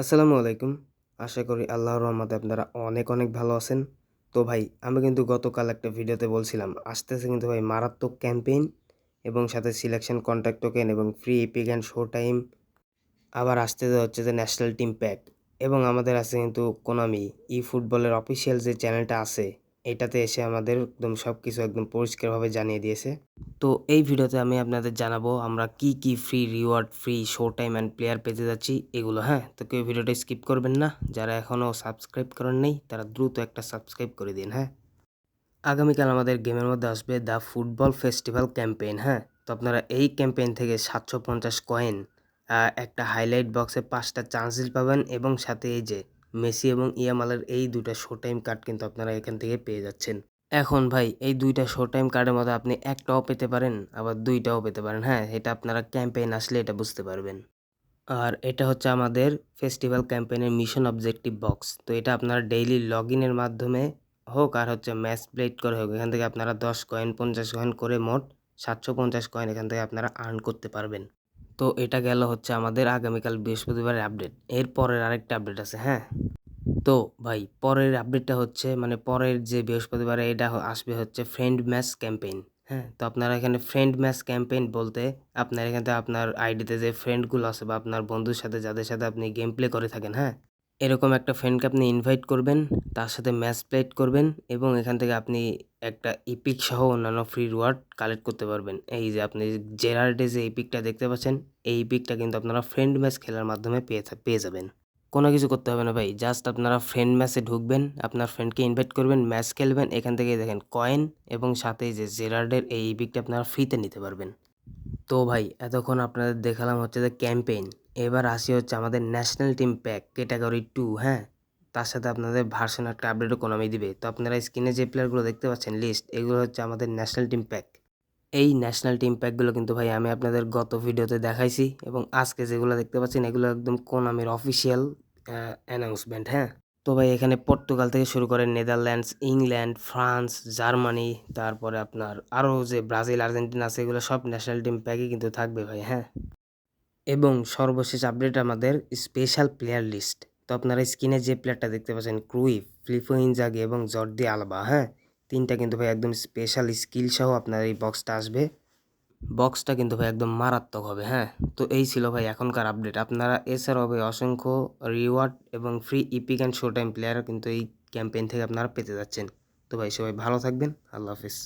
আসসালামু আলাইকুম। আশা করি আল্লাহর রহমতে আপনারা অনেক অনেক ভালো আছেন। তো ভাই আমি কিন্তু গতকাল একটা ভিডিওতে বলছিলাম আসতেছে কিন্তু ভাই মারাত্মক ক্যাম্পেইন এবং সাথে সিলেকশন কন্ট্যাক্ট টোকেন এবং free epic and show time. আবার আসতেছে হচ্ছে যে ন্যাশনাল টিম প্যাক এবং আমাদের আছে কিন্তু কোনামি ই ফুটবলের অফিসিয়াল যে চ্যানেলটা আছে এটাতে এসে আমাদের একদম সব কিছু একদম পরিষ্কারভাবে জানিয়ে দিয়েছে। তো এই ভিডিওতে আমি আপনাদের জানাবো আমরা কি কি free reward, free show time and player পেতে যাচ্ছি এগুলো। হ্যাঁ, তো কেউ ভিডিওটা স্কিপ করবেন না। যারা এখনও সাবস্ক্রাইব করেন নাই তারা দ্রুত একটা সাবস্ক্রাইব করে দিন। হ্যাঁ, আগামীকাল আমাদের গেমের মধ্যে আসবে দ্য ফুটবল ফেস্টিভ্যাল ক্যাম্পেইন। হ্যাঁ, তো আপনারা এই ক্যাম্পেইন থেকে 750 কয়েন, একটা হাইলাইট বক্সে 5টা চান্সেস পাবেন এবং সাথে এই যে মেসি এবং ইয়ামালের এই দুটা শো টাইম কার্ড কিন্তু আপনারা এখান থেকে পেয়ে যাচ্ছেন। এখন ভাই এই দুইটা শো টাইম কার্ডের মধ্যে আপনি একটাও পেতে পারেন আবার দুইটাও পেতে পারেন। হ্যাঁ, এটা আপনারা ক্যাম্পেইন আসলে এটা বুঝতে পারবেন। আর এটা হচ্ছে আমাদের ফেস্টিভ্যাল ক্যাম্পেইনের মিশন অবজেক্টিভ বক্স। তো এটা আপনারা ডেইলি লগ ইনের মাধ্যমে হোক আর হচ্ছে ম্যাচ প্লেট করে হোক এখান থেকে আপনারা 10 কয়েন 50 কয়েন করে মোট 750 কয়েন এখান থেকে আপনারা আর্ন করতে পারবেন। তো এটা গেল হচ্ছে আমাদের আগামীকাল বৃহস্পতিবারের আপডেট। এর পরের আরেকটা আপডেট আছে। হ্যাঁ, তো ভাই পরের আপডেটটা হচ্ছে মানে পরের যে বৃহস্পতিবারে এটা আসবে হচ্ছে ফ্রেন্ড ম্যাচ ক্যাম্পেইন। হ্যাঁ, তো আপনারা এখানে ফ্রেন্ড ম্যাচ ক্যাম্পেইন বলতে আপনার এখান থেকে আপনার আইডিতে যে ফ্রেন্ডগুলো আছে বা আপনার বন্ধুর সাথে যাদের সাথে আপনি গেম প্লে করে থাকেন, হ্যাঁ, এরকম একটা ফ্রেন্ডকে আপনি ইনভাইট করবেন, তার সাথে ম্যাচ প্লেট করবেন এবং এখান থেকে আপনি একটা ইপিক সহ অন্যান্য ফ্রি রিওয়ার্ড কালেক্ট করতে পারবেন। এই যে আপনি জেরার্ডে যে ইপিকটা দেখতে পাচ্ছেন এই ইপিকটা কিন্তু আপনারা ফ্রেন্ড ম্যাচ খেলার মাধ্যমে পেয়ে যাবেন। কোনো কিছু করতে হবে না ভাই, জাস্ট আপনারা ফ্রেন্ড ম্যাচে ঢুকবেন, আপনার ফ্রেন্ডকে ইনভাইট করবেন, ম্যাচ খেলবেন, এখান থেকে দেখেন কয়েন এবং সাথে যে জেরার্ডের এই ইপিকটা আপনারা ফ্রিতে নিতে পারবেন। তো ভাই এতক্ষণ আপনাদের দেখালাম হচ্ছে যে ক্যাম্পেইন, এবার আসি হচ্ছে আমাদের ন্যাশনাল টিম প্যাক ক্যাটাগরি 2। হ্যাঁ, তার সাথে আপনাদের ভার্সন একটা আপডেটও কোনামি দিবে। তো আপনারা স্ক্রিনে যে প্লেয়ারগুলো দেখতে পাচ্ছেন লিস্ট, এগুলো হচ্ছে আমাদের ন্যাশনাল টিম প্যাক। এই ন্যাশনাল টিম প্যাকগুলো কিন্তু ভাই আমি আপনাদের গত ভিডিওতে দেখাইছি এবং আজকে যেগুলো দেখতে পাচ্ছেন এগুলো একদম কোনামির অফিসিয়াল অ্যানাউন্সমেন্ট। হ্যাঁ, তো ভাই এখানে পর্তুগাল থেকে শুরু করে নেদারল্যান্ডস, ইংল্যান্ড, ফ্রান্স, জার্মানি, তারপরে আপনার আরও যে ব্রাজিল, আর্জেন্টিনা আছে এগুলো সব ন্যাশনাল টিম প্যাকই কিন্তু থাকবে ভাই। হ্যাঁ, এবং সর্বশেষ আপডেট আমাদের স্পেশাল প্লেয়ার লিস্ট। তো আপনারা স্ক্রিনে যে প্লেয়ারটা দেখতে পাচ্ছেন ক্রুইফ, ফিলিপো ইনজাগি এবং জর্দি আলবা। হ্যাঁ, তিনটা কিন্তু ভাই একদম স্পেশাল স্কিল সহ আপনার এই বক্সটা আসবে। বক্সটা কিন্তু ভাই একদম মারাত্মক হবে। হ্যাঁ, তো এই ছিল ভাই এখনকার আপডেট। আপনারা এছাড়াও ভাই অসংখ্য রিওয়ার্ড এবং free epic and show time player কিন্তু এই ক্যাম্পেইন থেকে আপনারা পেতে যাচ্ছেন। তো ভাই সবাই ভালো থাকবেন। আল্লাহ হাফিজ।